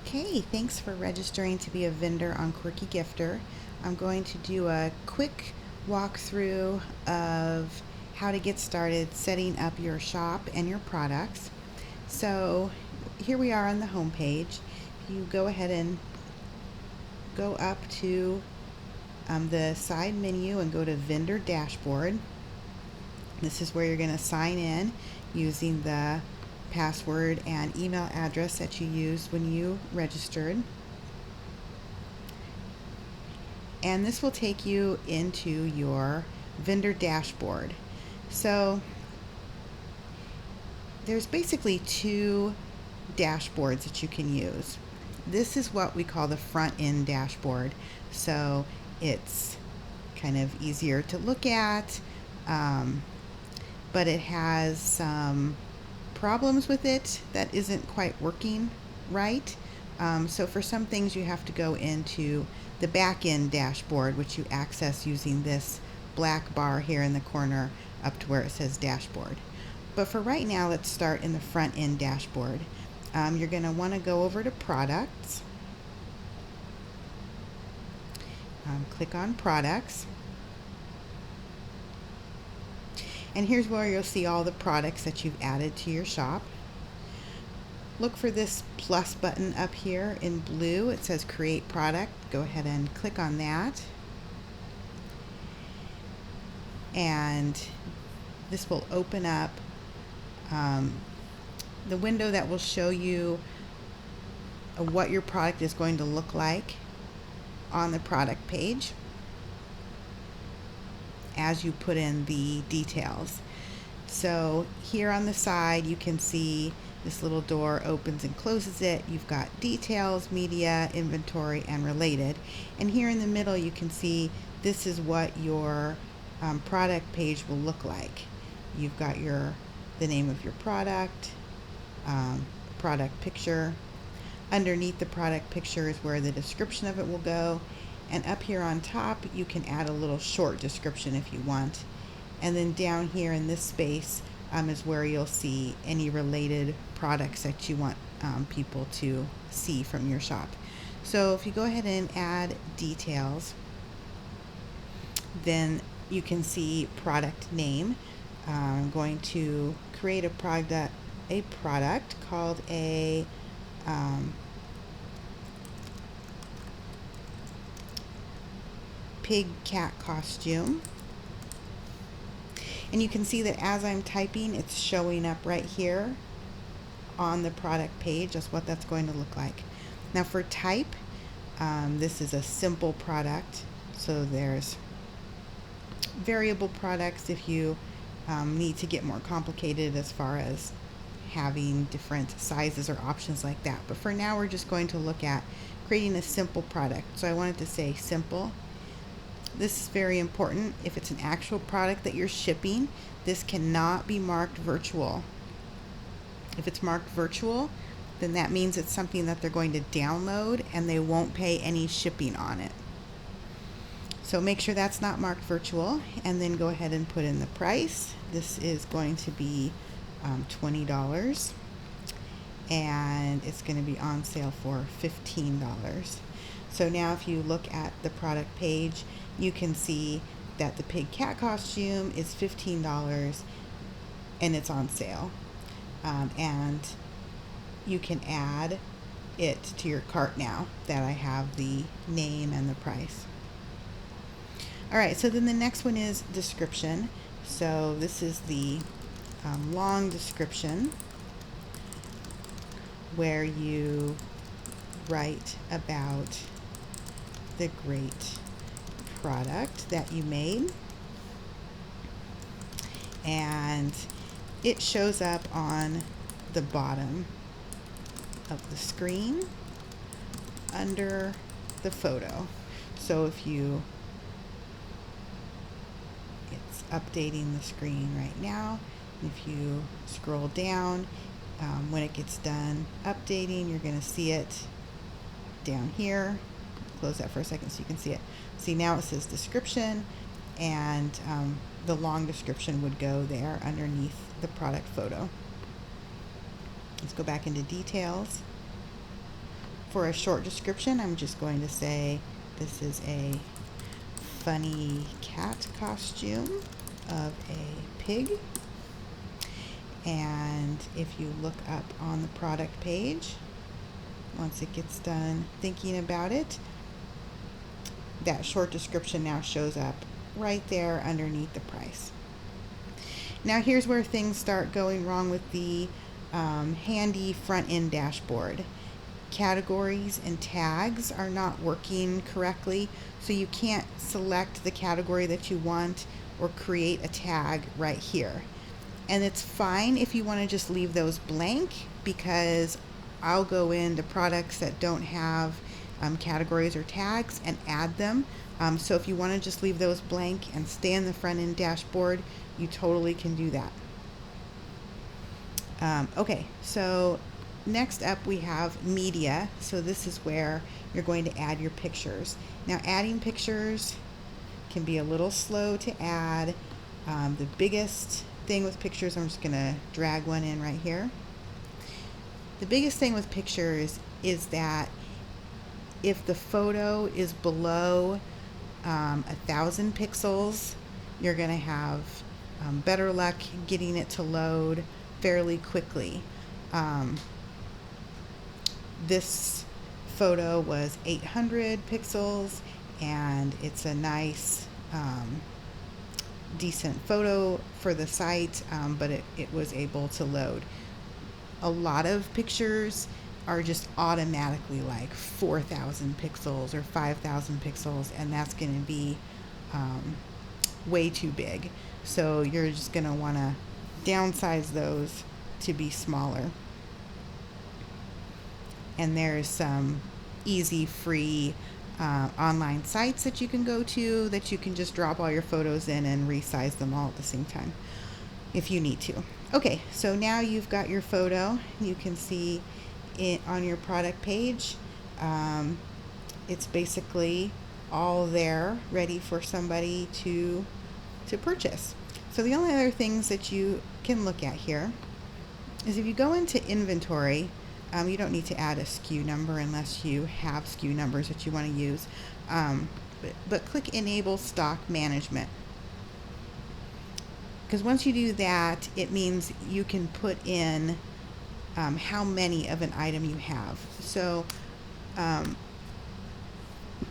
Okay, thanks for registering to be a vendor on Quirky Gifter. I'm going to do a quick walkthrough of how to get started setting up your shop and your products. So here we are on the home page. You go ahead and go up to the side menu and go to Vendor Dashboard. This is where you're going to sign in using the password and email address that you used when you registered. And this will take you into your vendor dashboard. So there's basically two dashboards that you can use. This is what we call the front end dashboard. So it's kind of easier to look at, but it has some problems with it that isn't quite working right. So for some things you have to go into the back end dashboard, which you access using this black bar here in the corner up to where it says dashboard. But for right now, let's start in the front end dashboard. You're going to want to go over to products, click on products, and here's where you'll see all the products that you've added to your shop. Look for this plus button up here in blue. It says create product. Go ahead and click on that. And this will open up the window that will show you what your product is going to look like on the product page as you put in the details. So here on the side you can see this little door opens and closes it. You've got details, media, inventory, and related. And here in the middle you can see this is what your product page will look like. You've got the name of your product, product picture. Underneath the product picture is where the description of it will go. And up here on top you can add a little short description if you want. And then down here in this space is where you'll see any related products that you want people to see from your shop. So if you go ahead and add details, then you can see product name. I'm going to create a product called a pig cat costume. And you can see that as I'm typing, it's showing up right here on the product page. That's what that's going to look like. Now for type, this is a simple product. So there's variable products if you need to get more complicated as far as having different sizes or options like that. But for now, we're just going to look at creating a simple product. So I wanted to say simple. This is very important. If it's an actual product that you're shipping, this cannot be marked virtual. If it's marked virtual, then that means it's something that they're going to download and they won't pay any shipping on it. So make sure that's not marked virtual, and then go ahead and put in the price. This is going to be $20, and it's going to be on sale for $15. So now if you look at the product page, you can see that the pig cat costume is $15 and it's on sale. And you can add it to your cart now that I have the name and the price. Alright, so then the next one is description. So this is the long description where you write about the great product that you made, and it shows up on the bottom of the screen under the photo. So if you it's updating the screen right now. If you scroll down, when it gets done updating, you're going to see it down here. Close that for a second so you can see it. See, now it says description, and the long description would go there underneath the product photo. Let's go back into details. For a short description, I'm just going to say this is a funny cat costume of a pig. And if you look up on the product page, once it gets done thinking about it, that short description now shows up right there underneath the price. Now here's where things start going wrong with the handy front end dashboard. Categories and tags are not working correctly, so you can't select the category that you want or create a tag right here. And it's fine if you want to just leave those blank, because I'll go into products that don't have categories or tags and add them. So if you want to just leave those blank and stay in the front end dashboard, you totally can do that. Okay, so next up we have media. So this is where you're going to add your pictures. Now adding pictures can be a little slow to add. The biggest thing with pictures, I'm just going to drag one in right here. The biggest thing with pictures is that if the photo is below 1,000 pixels, you're going to have better luck getting it to load fairly quickly. This photo was 800 pixels, and it's a nice decent photo for the site, but it was able to load. A lot of pictures are just automatically like 4,000 pixels or 5,000 pixels, and that's going to be way too big. So you're just going to want to downsize those to be smaller. And there's some easy, free online sites that you can go to that you can just drop all your photos in and resize them all at the same time if you need to. Okay, so now you've got your photo. You can see it on your product page. It's basically all there ready for somebody to purchase. So the only other things that you can look at here is if you go into inventory, you don't need to add a SKU number unless you have SKU numbers that you want to use. But click Enable Stock Management. Because once you do that, it means you can put in how many of an item you have. So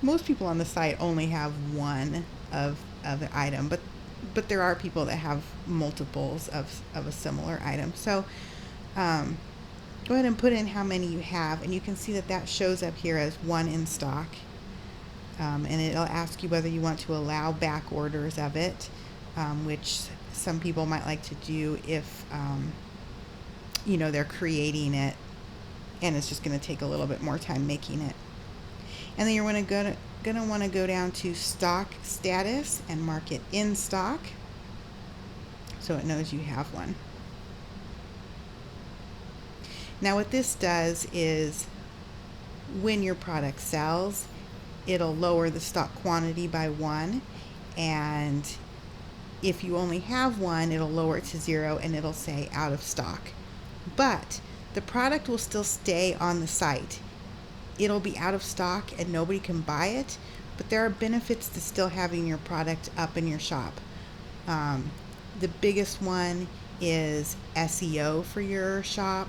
most people on the site only have one of an item, but there are people that have multiples of a similar item. So go ahead and put in how many you have, and you can see that shows up here as one in stock. And it'll ask you whether you want to allow back orders of it, which some people might like to do if they're creating it and it's just going to take a little bit more time making it. And then you're going to want to go down to stock status and mark it in stock so it knows you have one. Now what this does is when your product sells, it'll lower the stock quantity by 1, and if you only have one, it'll lower it to 0 and it'll say out of stock. But the product will still stay on the site. It'll be out of stock and nobody can buy it, but there are benefits to still having your product up in your shop. The biggest one is SEO for your shop.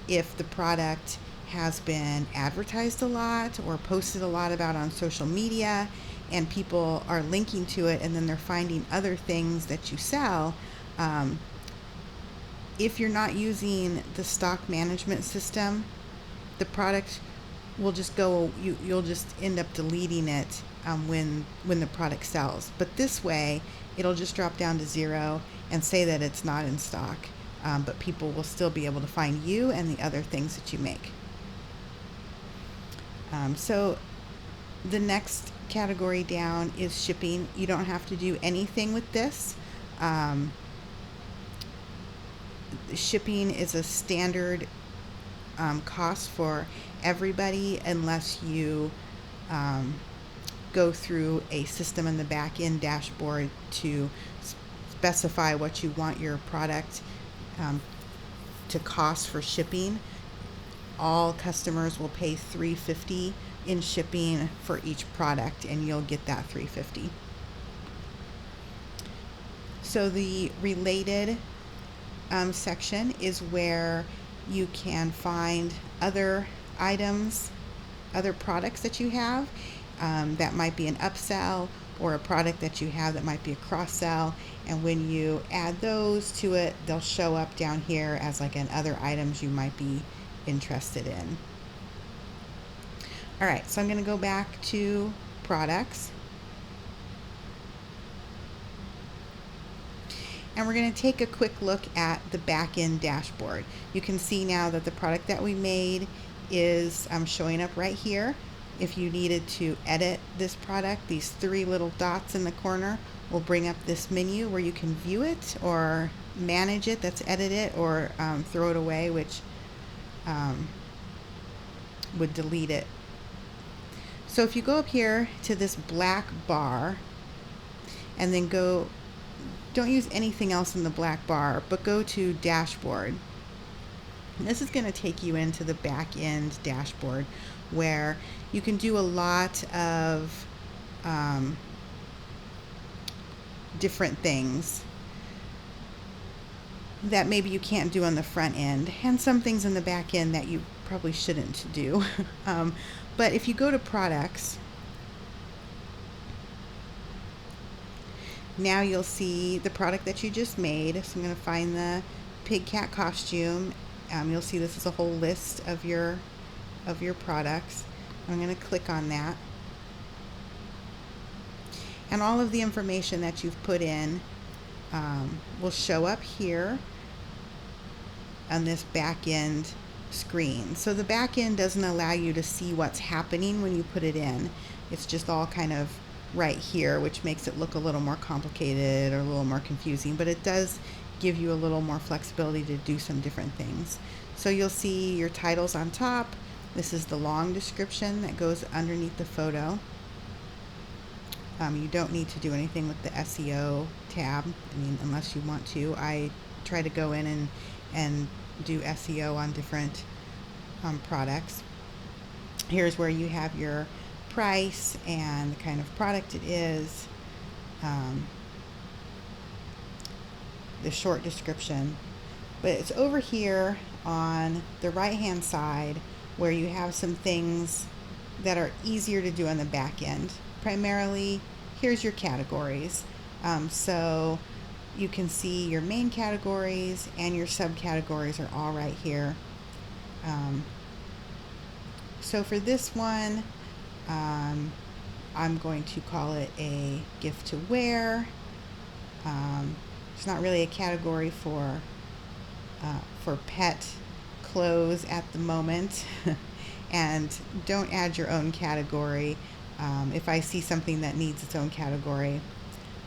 If the product has been advertised a lot or posted a lot about on social media and people are linking to it and then they're finding other things that you sell, if you're not using the stock management system, the product will just go, you'll just end up deleting it when the product sells. But this way it'll just drop down to 0 and say that it's not in stock, but people will still be able to find you and the other things that you make. So the next category down is shipping. You don't have to do anything with this. Shipping is a standard cost for everybody unless you go through a system in the back end dashboard to specify what you want your product to cost for shipping. all customers will pay $3.50 in shipping for each product, and you'll get that $3.50. So the related section is where you can find other items, other products that you have that might be an upsell, or a product that you have that might be a cross-sell. And when you add those to it, they'll show up down here as like an other items you might be interested in. All right, so I'm going to go back to products. And we're going to take a quick look at the back-end dashboard. You can see now that the product that we made is showing up right here. If you needed to edit this product, these three little dots in the corner will bring up this menu where you can view it or manage it, that's edit it, or throw it away, which would delete it. So if you go up here to this black bar and then don't use anything else in the black bar, but go to dashboard. This is going to take you into the back end dashboard where you can do a lot of different things that maybe you can't do on the front end, and some things in the back end that you probably shouldn't do. But if you go to products, now you'll see the product that you just made. So I'm going to find the pig cat costume. You'll see this is a whole list of your products. I'm going to click on that. And all of the information that you've put in will show up here on this back end screen. So the back end doesn't allow you to see what's happening when you put it in. It's just all kind of right here, which makes it look a little more complicated or a little more confusing, but it does give you a little more flexibility to do some different things. So you'll see your titles on top. This is the long description that goes underneath the photo. You don't need to do anything with the SEO tab, I mean, unless you want to. I try to go in and do SEO on different products. Here's where you have your price and the kind of product it is, the short description. But it's over here on the right hand side where you have some things that are easier to do on the back end. Primarily, here's your categories. So you can see your main categories and your subcategories are all right here. So for this one, I'm going to call it a gift to wear. It's not really a category for pet clothes at the moment. And don't add your own category. If I see something that needs its own category,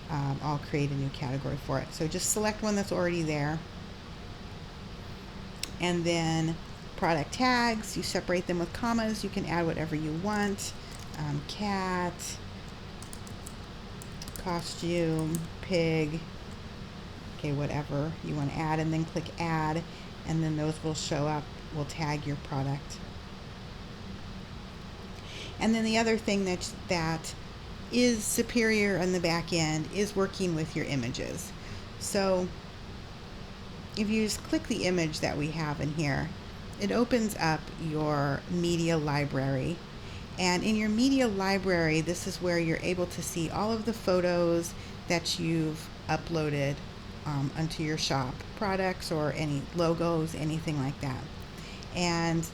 I'll create a new category for it. So just select one that's already there. And then product tags, you separate them with commas. You can add whatever you want. Cat, costume, pig, okay, whatever you want to add, and then click add, and then those will show up, will tag your product. And then the other thing that is superior on the back end is working with your images. So if you just click the image that we have in here, it opens up your media library. And in your media library, this is where you're able to see all of the photos that you've uploaded onto your shop, products or any logos, anything like that. And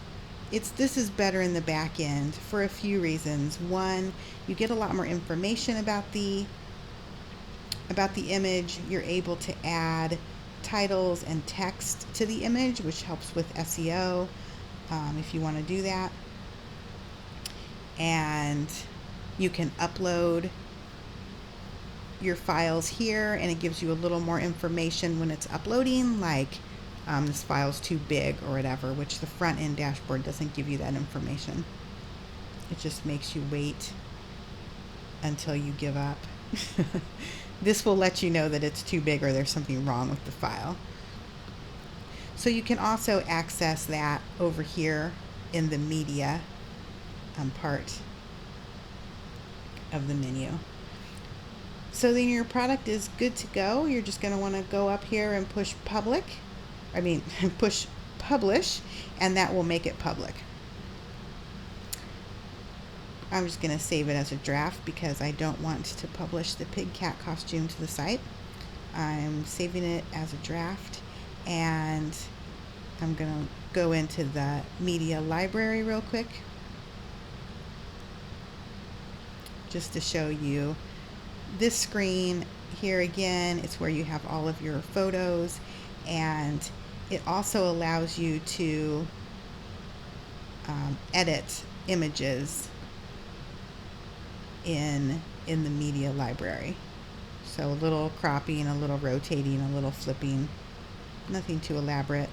this is better in the back end for a few reasons. One, you get a lot more information about the image. You're able to add titles and text to the image, which helps with SEO if you want to do that. And you can upload your files here, and it gives you a little more information when it's uploading, like this file's too big or whatever, which the front end dashboard doesn't give you that information. It just makes you wait until you give up. This will let you know that it's too big or there's something wrong with the file. So you can also access that over here in the media part of the menu. So then your product is good to go. You're just going to want to go up here and push push publish, and that will make it public. I'm just going to save it as a draft because I don't want to publish the pig cat costume to the site. I'm saving it as a draft, and I'm going to go into the media library real quick just to show you this screen here. Again, it's where you have all of your photos, and it also allows you to edit images in the media library. So a little cropping, a little rotating, a little flipping, nothing too elaborate.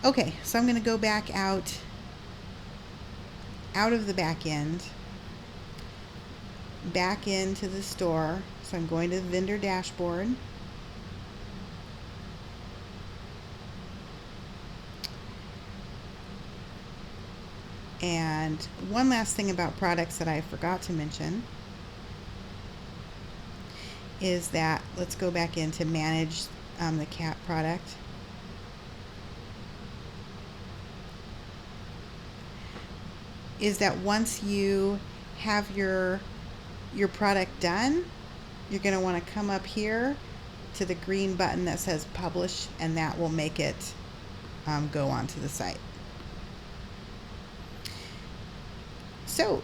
Okay, so I'm going to go back out of the back end, back into the store. So I'm going to the vendor dashboard. And one last thing about products that I forgot to mention is that, let's go back in to manage the cat product. Is that once you have your product done, you're going to want to come up here to the green button that says publish, and that will make it go onto the site. So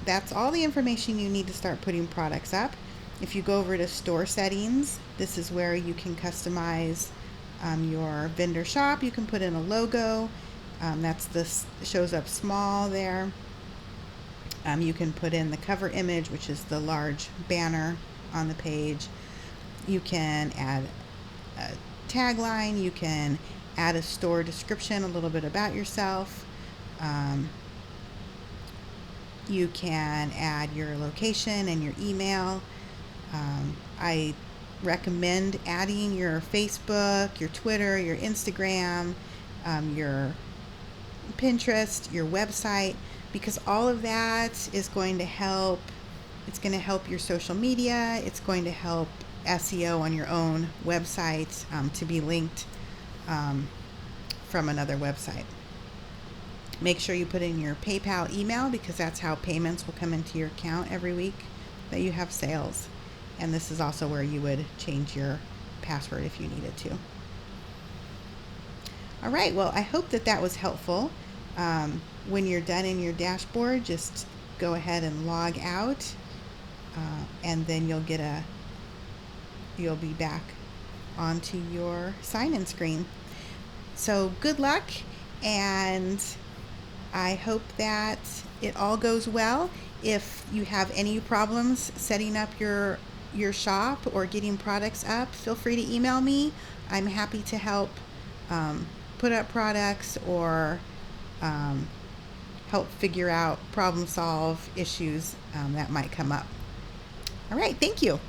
that's all the information you need to start putting products up. If you go over to store settings, this is where you can customize your vendor shop. You can put in a logo. This shows up small there. You can put in the cover image, which is the large banner on the page. You can add a tagline. You can add a store description, a little bit about yourself. You can add your location and your email. I recommend adding your Facebook, your Twitter, your Instagram, your Pinterest, your website, because all of that is going to help. It's going to help your social media. It's going to help SEO on your own website to be linked from another website. Make sure you put in your PayPal email, because that's how payments will come into your account every week that you have sales. And this is also where you would change your password if you needed to. All right, well, I hope that was helpful. When you're done in your dashboard, just go ahead and log out, and then you'll be back onto your sign-in screen. So good luck, and I hope that it all goes well. If you have any problems setting up your shop or getting products up, feel free to email me. I'm happy to help put up products or help figure out, problem solve issues that might come up. All right, thank you.